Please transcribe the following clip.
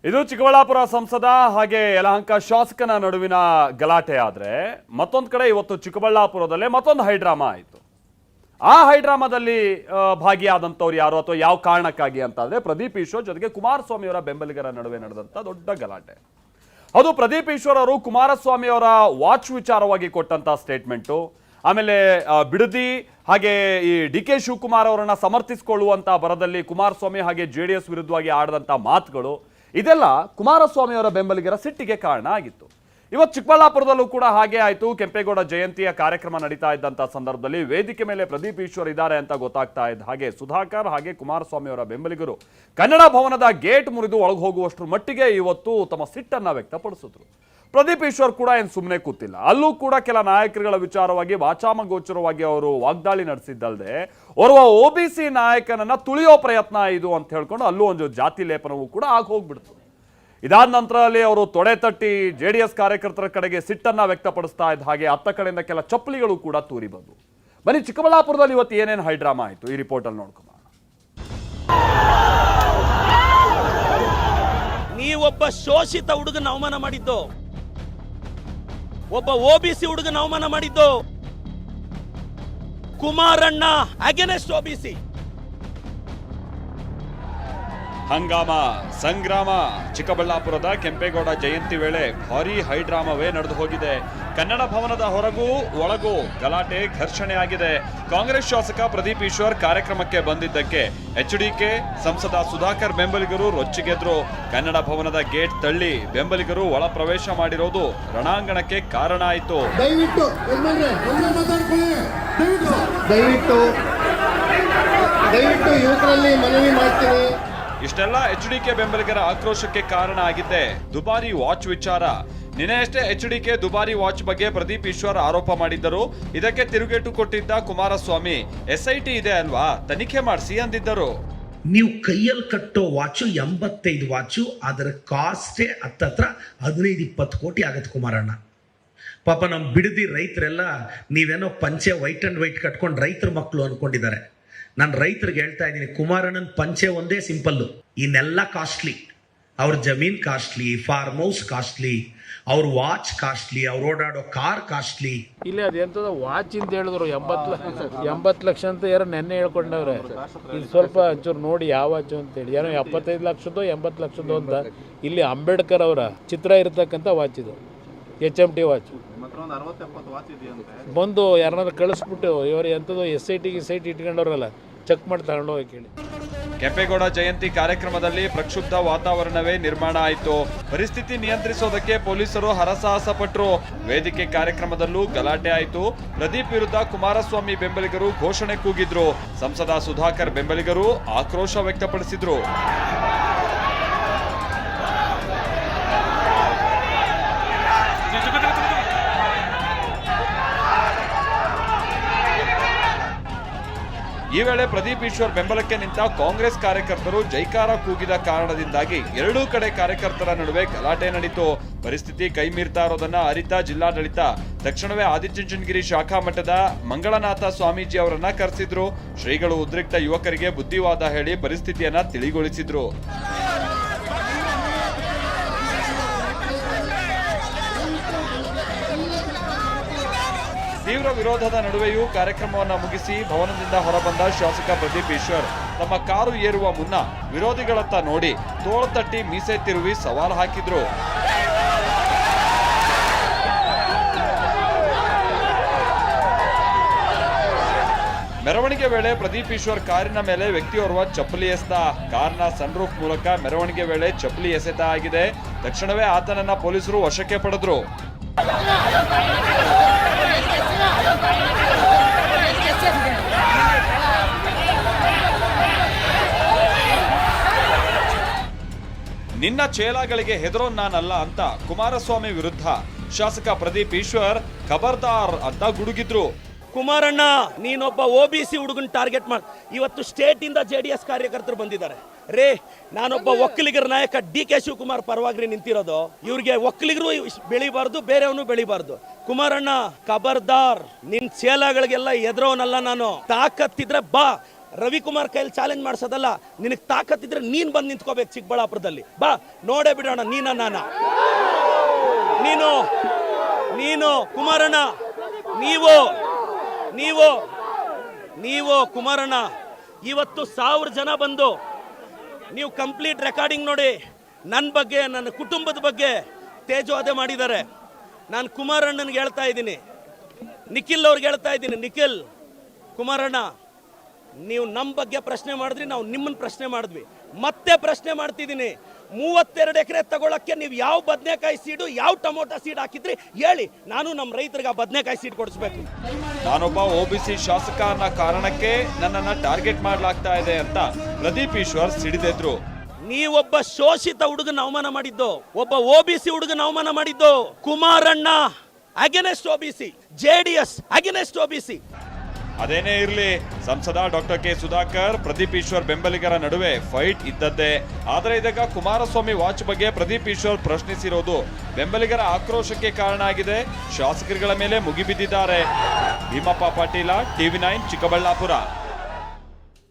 ಇದು ಚಿಕ್ಕಬಳ್ಳಾಪುರ ಸಂಸದ ಹಾಗೆ ಯಲಹಂಕ ಶಾಸಕನ ನಡುವಿನ ಗಲಾಟೆ ಆದ್ರೆ ಮತ್ತೊಂದು ಕಡೆ ಇವತ್ತು ಚಿಕ್ಕಬಳ್ಳಾಪುರದಲ್ಲೇ ಮತ್ತೊಂದು ಹೈಡ್ರಾಮಾ ಆಯಿತು. ಆ ಹೈಡ್ರಾಮಾದಲ್ಲಿ ಭಾಗಿಯಾದಂಥವ್ರು ಯಾರು ಅಥವಾ ಯಾವ ಕಾರಣಕ್ಕಾಗಿ ಅಂತಂದ್ರೆ ಪ್ರದೀಪ್ ಈಶ್ವರ್ ಜೊತೆಗೆ ಕುಮಾರಸ್ವಾಮಿ ಅವರ ಬೆಂಬಲಿಗರ ನಡುವೆ ನಡೆದಂಥ ದೊಡ್ಡ ಗಲಾಟೆ. ಅದು ಪ್ರದೀಪ್ ಈಶ್ವರ್ ಅವರು ಕುಮಾರಸ್ವಾಮಿ ಅವರ ವಾಚ್ ವಿಚಾರವಾಗಿ ಕೊಟ್ಟಂತ ಸ್ಟೇಟ್ಮೆಂಟು, ಆಮೇಲೆ ಬಿಡದಿ ಹಾಗೆ ಈ ಡಿ ಕೆ ಶಿವಕುಮಾರ್ ಅವರನ್ನ ಸಮರ್ಥಿಸಿಕೊಳ್ಳುವಂತ ಬರದಲ್ಲಿ ಕುಮಾರಸ್ವಾಮಿ ಹಾಗೆ JDS ವಿರುದ್ಧವಾಗಿ ಆಡದಂತ ಮಾತುಗಳು, ಇದೆಲ್ಲ ಕುಮಾರಸ್ವಾಮಿ ಅವರ ಬೆಂಬಲಿಗರ ಸಿಟ್ಟಿಗೆ ಕಾರಣ ಆಗಿತ್ತು. ಇವತ್ತು ಚಿಕ್ಕಬಳ್ಳಾಪುರದಲ್ಲೂ ಕೂಡ ಹಾಗೆ ಆಯಿತು. ಕೆಂಪೇಗೌಡ ಜಯಂತಿಯ ಕಾರ್ಯಕ್ರಮ ನಡೀತಾ ಇದ್ದಂಥ ಸಂದರ್ಭದಲ್ಲಿ ವೇದಿಕೆ ಮೇಲೆ ಪ್ರದೀಪ್ ಈಶ್ವರ್ ಇದ್ದಾರೆ ಅಂತ ಗೊತ್ತಾಗ್ತಾ ಇದ್ದ ಹಾಗೆ ಸುಧಾಕರ್ ಹಾಗೆ ಕುಮಾರಸ್ವಾಮಿ ಅವರ ಬೆಂಬಲಿಗರು ಕನ್ನಡ ಭವನದ ಗೇಟ್ ಮುರಿದು ಒಳಗೆ ಹೋಗುವಷ್ಟರ ಮಟ್ಟಿಗೆ ಇವತ್ತು ತಮ್ಮ ಸಿಟ್ಟನ್ನು ವ್ಯಕ್ತಪಡಿಸಿದ್ರು. ಪ್ರದೀಪ್ ಈಶ್ವರ್ ಕೂಡ ಏನು ಸುಮ್ಮನೆ ಕೂತಿಲ್ಲ. ಅಲ್ಲೂ ಕೂಡ ಕೆಲ ನಾಯಕರುಗಳ ವಿಚಾರವಾಗಿ ವಾಚಾಮಗೋಚರವಾಗಿ ಅವರು ವಾಗ್ದಾಳಿ ನಡೆಸಿದ್ದಲ್ಲದೆ ಓರ್ವ OBC ನಾಯಕನನ್ನ ತುಳಿಯೋ ಪ್ರಯತ್ನ ಇದು ಅಂತ ಹೇಳ್ಕೊಂಡು ಅಲ್ಲೂ ಒಂದು ಜಾತಿ ಲೇಪನವೂ ಕೂಡ ಆಗಿ ಹೋಗ್ಬಿಡ್ತು. ಇದಾದ ನಂತರದಲ್ಲಿ ಅವರು ತೊಡೆ ತಟ್ಟಿ JDS ಕಾರ್ಯಕರ್ತರ ಕಡೆಗೆ ಸಿಟ್ಟನ್ನ ವ್ಯಕ್ತಪಡಿಸ್ತಾ ಇದ್ದ ಹಾಗೆ ಅತ್ತ ಕಡೆಯಿಂದ ಕೆಲ ಚಪ್ಪಲಿಗಳು ಕೂಡ ತೂರಿ ಬಂದು. ಬನ್ನಿ ಚಿಕ್ಕಬಳ್ಳಾಪುರದಲ್ಲಿ ಇವತ್ತು ಏನೇನು ಹೈಡ್ರಾಮಾ ಆಯಿತು ಈ ರಿಪೋರ್ಟಲ್ಲಿ ನೋಡ್ಕೊಂಬ. ನೀವೊಬ್ಬ ಶೋಷಿತ ಹುಡುಗನ ಅವಮಾನ ಮಾಡಿದ್ದು, ಒಬ್ಬ OBC ಹುಡುಗನ ಅವಮಾನ ಮಾಡಿದ್ದು, ಕುಮಾರಣ್ಣ ಅಗೇನೆಸ್ಟ್ OBC. ಹಂಗಾಮ ಸಂಗ್ರಾಮ. ಚಿಕ್ಕಬಳ್ಳಾಪುರದ ಕೆಂಪೇಗೌಡ ಜಯಂತಿ ವೇಳೆ ಭಾರೀ ಹೈಡ್ರಾಮವೇ ನಡೆದು ಹೋಗಿದೆ. ಕನ್ನಡ ಭವನದ ಹೊರಗೂ ಒಳಗೂ ಗಲಾಟೆ ಘರ್ಷಣೆ ಆಗಿದೆ. ಕಾಂಗ್ರೆಸ್ ಶಾಸಕ ಪ್ರದೀಪ್ ಈಶ್ವರ್ ಕಾರ್ಯಕ್ರಮಕ್ಕೆ ಬಂದಿದ್ದಕ್ಕೆ HDK ಸಂಸದ ಸುಧಾಕರ್ ಬೆಂಬಲಿಗರು ರೊಚ್ಚಿಗೆದ್ರು. ಕನ್ನಡ ಭವನದ ಗೇಟ್ ತಳ್ಳಿ ಬೆಂಬಲಿಗರು ಒಳ ಪ್ರವೇಶ ಮಾಡಿರೋದು ರಣಾಂಗಣಕ್ಕೆ ಕಾರಣ ಆಯಿತು. ಯುವಕರಲ್ಲಿ ಮನವಿ ಮಾಡ್ತೀನಿ. ಇಷ್ಟೆಲ್ಲ HDK ಬೆಂಬಲಿಗರ ಆಕ್ರೋಶಕ್ಕೆ ಕಾರಣ ಆಗಿದ್ದೆ ದುಬಾರಿ ವಾಚ್ ವಿಚಾರ. ನಿನ್ನೆಯಷ್ಟೇ HDK ದುಬಾರಿ ವಾಚ್ ಬಗ್ಗೆ ಪ್ರದೀಪ್ ಈಶ್ವರ್ ಆರೋಪ ಮಾಡಿದ್ದರು. ಇದಕ್ಕೆ ತಿರುಗೇಟು ಕೊಟ್ಟಿದ್ದ ಕುಮಾರಸ್ವಾಮಿ SIT ಇದೆ ಅಲ್ವಾ, ತನಿಖೆ ಮಾಡಿಸಿ ಅಂದಿದ್ದರು. ನೀವು ಕೈಯಲ್ಲಿ ಕಟ್ಟೋ ವಾಚು 85 ವಾಚು, ಅದರ ಕಾಸ್ಟೇ ಹತ್ತತ್ರ 15-20 ಕೋಟಿ ಆಗತ್ತೆ ಕುಮಾರಣ್ಣ. ಪಾಪ ನಮ್ಮ ಬಿಡದಿ ರೈತರೆಲ್ಲ ನೀವೇನೋ ಪಂಚೆ ವೈಟ್ ಅಂಡ್ ವೈಟ್ ಕಟ್ಕೊಂಡು ರೈತರ ಮಕ್ಕಳು ಅನ್ಕೊಂಡಿದ್ದಾರೆ. ನಾನು ರೈತರಿಗೆ ಹೇಳ್ತಾ ಇದ್ದೀನಿ, ಕುಮಾರಣ್ಣನ ಪಂಚೆ ಒಂದೇ ಸಿಂಪಲ್ಲು, ಇನ್ನೆಲ್ಲ ಕಾಸ್ಟ್ಲಿ. ಅವ್ರ ಜಮೀನ್ ಕಾಸ್ಟ್ಲಿ, ಫಾರ್ಮ್ ಹೌಸ್ ಕಾಸ್ಟ್ಲಿ, ಅವ್ರ ವಾಚ್ ಕಾಸ್ಟ್ಲಿ, ಅವ್ರು ಓಡಾಡೋ ಕಾರ್ ಕಾಸ್ಟ್ಲಿ. ಇಲ್ಲಿ ಅದೆಂತದ ವಾಚ್ ಅಂತ ಹೇಳಿದ್ರು 80 ಲಕ್ಷ ಅಂತ ಯಾರೋ ನೆನ್ನೆ ಹೇಳ್ಕೊಂಡವ್ರೆ. ಇದು ಸ್ವಲ್ಪ ಒಂಚೂರು ನೋಡಿ ಯಾವ ವಾಚು ಅಂತೇಳಿ, ಏನೋ 75 ಲಕ್ಷದೋ 80 ಲಕ್ಷದೋ ಅಂತ. ಇಲ್ಲಿ ಅಂಬೇಡ್ಕರ್ ಅವರ ಚಿತ್ರ ಇರತಕ್ಕಂಥ ವಾಚ್ ಇದು, HMT ವಾಚ್. ಬಂದು ಯಾರನ್ನಾರು ಕಳಿಸ್ಬಿಟ್ಟು ಇವರು ಎಂಥದ್ದು SIT ಇಟ್ಕೊಂಡವ್ರಲ್ಲ, ಚೆಕ್ ಮಾಡಿ ತಗೊಂಡು ಹೋಗಿ ಕೇಳಿ. ಕೆಂಪೇಗೌಡ ಜಯಂತಿ ಕಾರ್ಯಕ್ರಮದಲ್ಲಿ ಪ್ರಕ್ಷುಬ್ಧ ವಾತಾವರಣವೇ ನಿರ್ಮಾಣ ಆಯಿತು. ಪರಿಸ್ಥಿತಿ ನಿಯಂತ್ರಿಸೋದಕ್ಕೆ ಪೊಲೀಸರು ಹರಸಾಹಸ ಪಟ್ಟರು. ವೇದಿಕೆ ಕಾರ್ಯಕ್ರಮದಲ್ಲೂ ಗಲಾಟೆ ಆಯಿತು. ಪ್ರದೀಪ್ ವಿರುದ್ಧ ಕುಮಾರಸ್ವಾಮಿ ಬೆಂಬಲಿಗರು ಘೋಷಣೆ ಕೂಗಿದ್ರು. ಸಂಸದ ಸುಧಾಕರ್ ಬೆಂಬಲಿಗರು ಆಕ್ರೋಶ ವ್ಯಕ್ತಪಡಿಸಿದ್ರು. ಈ ವೇಳೆ ಪ್ರದೀಪ್ ಈಶ್ವರ್ ಬೆಂಬಲಕ್ಕೆ ನಿಂತ ಕಾಂಗ್ರೆಸ್ ಕಾರ್ಯಕರ್ತರು ಜೈಕಾರ ಕೂಗಿದ ಕಾರಣದಿಂದಾಗಿ ಎರಡೂ ಕಡೆ ಕಾರ್ಯಕರ್ತರ ನಡುವೆ ಗಲಾಟೆ ನಡೆಯಿತು. ಪರಿಸ್ಥಿತಿ ಕೈ ಮೀರ್ತಾ ಇರೋದನ್ನ ಅರಿತ ಜಿಲ್ಲಾಡಳಿತ ತಕ್ಷಣವೇ ಆದಿಚುಂಚನಗಿರಿ ಶಾಖಾ ಮಠದ ಮಂಗಳನಾಥ ಸ್ವಾಮೀಜಿ ಅವರನ್ನ ಕರೆಸಿದ್ರು. ಶ್ರೀಗಳು ಉದ್ರಿಕ್ತ ಯುವಕರಿಗೆ ಬುದ್ಧಿವಾದ ಹೇಳಿ ಪರಿಸ್ಥಿತಿಯನ್ನ ತಿಳಿಗೊಳಿಸಿದ್ರು. ತೀವ್ರ ವಿರೋಧದ ನಡುವೆಯೂ ಕಾರ್ಯಕ್ರಮವನ್ನು ಮುಗಿಸಿ ಭವನದಿಂದ ಹೊರಬಂದ ಶಾಸಕ ಪ್ರದೀಪ್ ಈಶ್ವರ್ ತಮ್ಮ ಕಾರು ಏರುವ ಮುನ್ನ ವಿರೋಧಿಗಳತ್ತ ನೋಡಿ ತೋಳು ತಟ್ಟಿ ಮೀಸೆ ತಿರುವಿ ಸವಾಲು ಹಾಕಿದ್ರು. ಮೆರವಣಿಗೆ ವೇಳೆ ಪ್ರದೀಪ್ ಈಶ್ವರ್ ಕಾರಿನ ಮೇಲೆ ವ್ಯಕ್ತಿಯೋರ್ವ ಚಪ್ಪಲಿ ಎಸೆದ. ಕಾರ್ನ ಸನ್ರೂಫ್ ಮೂಲಕ ಮೆರವಣಿಗೆ ವೇಳೆ ಚಪ್ಪಲಿ ಎಸೆತ ಆಗಿದೆ. ತಕ್ಷಣವೇ ಆತನನ್ನ ಪೊಲೀಸರು ವಶಕ್ಕೆ ಪಡೆದ್ರು. ನಿನ್ನ ಚೇಲಾಗಳಿಗೆ ಹೆದರೋ ನಾನಲ್ಲ ಅಂತ ಕುಮಾರಸ್ವಾಮಿ ವಿರುದ್ಧ ಶಾಸಕ ಪ್ರದೀಪ್ ಈಶ್ವರ್ ಖಬರ್ದಾರ್ ಅಂತ ಗುಡುಗಿದ್ರು. ಕುಮಾರಣ್ಣ, ನೀನೊಬ್ಬ OBC ಹುಡುಗನ ಟಾರ್ಗೆಟ್ ಮಾಡಿ ಇವತ್ತು ಸ್ಟೇಟ್ ಇಂದ JDS ಕಾರ್ಯಕರ್ತರು ಬಂದಿದ್ದಾರೆ. ರೇ, ನಾನೊಬ್ಬ ಒಕ್ಕಲಿಗರ ನಾಯಕ DK ಶಿವಕುಮಾರ್ ಪರವಾಗಿ ನಿಂತಿರೋದು. ಇವ್ರಿಗೆ ಒಕ್ಕಲಿಗರು ಬೆಳಿಬಾರ್ದು, ಬೇರೆಯವನು ಬೆಳಿಬಾರ್ದು. ಕುಮಾರಣ್ಣ ಖಬರ್ದಾರ್, ನಿನ್ ಚೇಲಾಗಳಿಗೆಲ್ಲ ಎದುರೋನಲ್ಲ ನಾನು. ತಾಕತ್ತಿದ್ರೆ ಬಾ, ರವಿಕುಮಾರ್ ಕೈಯಲ್ಲಿ ಚಾಲೆಂಜ್ ಮಾಡಿಸೋದಲ್ಲ, ನಿನಗೆ ತಾಕತ್ತಿದ್ರೆ ನೀನು ಬಂದು ನಿಂತ್ಕೋಬೇಕು ಚಿಕ್ಕಬಳ್ಳಾಪುರದಲ್ಲಿ. ಬಾ ನೋಡೇ ಬಿಡೋಣ ನೀನ ನೀನು ಕುಮಾರಣ್ಣ, ನೀವು ಕುಮಾರಣ್ಣ ಇವತ್ತು 1000 ಜನ ಬಂದು ನೀವು ಕಂಪ್ಲೀಟ್ ರೆಕಾರ್ಡಿಂಗ್ ನೋಡಿ, ನನ್ನ ಬಗ್ಗೆ ನನ್ನ ಕುಟುಂಬದ ಬಗ್ಗೆ ತೇಜೋವಧೆ ಮಾಡಿದ್ದಾರೆ. ನಾನು ಕುಮಾರಣ್ಣನಿಗೆ ಹೇಳ್ತಾ ಇದ್ದೀನಿ, ನಿಖಿಲ್ ಅವ್ರಿಗೆ ಹೇಳ್ತಾ ಇದ್ದೀನಿ, ನಿಖಿಲ್ ಕುಮಾರಣ್ಣ ನೀವು ನಮ್ಮ ಬಗ್ಗೆ ಪ್ರಶ್ನೆ ಮಾಡಿದ್ರಿ, ನಾವು ನಿಮ್ಮನ್ನು ಪ್ರಶ್ನೆ ಮಾಡಿದ್ವಿ, ಮತ್ತೆ ಪ್ರಶ್ನೆ ಮಾಡ್ತಿದ್ದೀನಿ. 32 ಎಕರೆ ತಗೊಳಕ್ಕೆ ನೀವು ಯಾವ ಬದನೆಕಾಯಿ ಸೀಡು ಯಾವ ಟೊಮೊಟೊ ಸೀಡ್ ಹಾಕಿದ್ರಿ ಹೇಳಿ, ನಾನು ನಮ್ಮ ರೈತರಿಗೆ ಆ ಬದನೆಕಾಯಿ ಸೀಡ್ ಕೊಡಿಸ್ಬೇಕು. ನಾನೊಬ್ಬ OBC ಶಾಸಕ ಅನ್ನೋ ಕಾರಣಕ್ಕೆ ನನ್ನನ್ನ ಟಾರ್ಗೆಟ್ ಮಾಡಲಾಗ್ತಾ ಇದೆ ಅಂತ ಪ್ರದೀಪ್ ಈಶ್ವರ್ ಸಿಡಿದೆದ್ರು. ನೀವೊಬ್ಬ ಶೋಷಿತ ಹುಡುಗನ ಅವಮಾನ ಮಾಡಿದ್ದು, ಒಬ್ಬ OBC ಹುಡುಗನ ಅವಮಾನ ಮಾಡಿದ್ದು. ಕುಮಾರಣ್ಣ against OBC, JDS against OBC. ಅದೇನೇ ಇರಲಿ, ಸಂಸದ ಡಾಕ್ಟರ್ ಕೆ ಸುಧಾಕರ್ ಪ್ರದೀಪ್ ಈಶ್ವರ್ ಬೆಂಬಲಿಗರ ನಡುವೆ ಫೈಟ್ ಇದ್ದದ್ದೇ. ಆದರೆ ಇದೀಗ ಕುಮಾರಸ್ವಾಮಿ ವಾಚ್ ಬಗ್ಗೆ ಪ್ರದೀಪ್ ಈಶ್ವರ್ ಪ್ರಶ್ನಿಸಿರೋದು ಬೆಂಬಲಿಗರ ಆಕ್ರೋಶಕ್ಕೆ ಕಾರಣ ಆಗಿದೆ. ಶಾಸಕರುಗಳ ಮೇಲೆ ಮುಗಿಬಿದ್ದಿದ್ದಾರೆ. ಭೀಮಪ್ಪ ಪಾಟೀಲ, TV9 ಚಿಕ್ಕಬಳ್ಳಾಪುರ.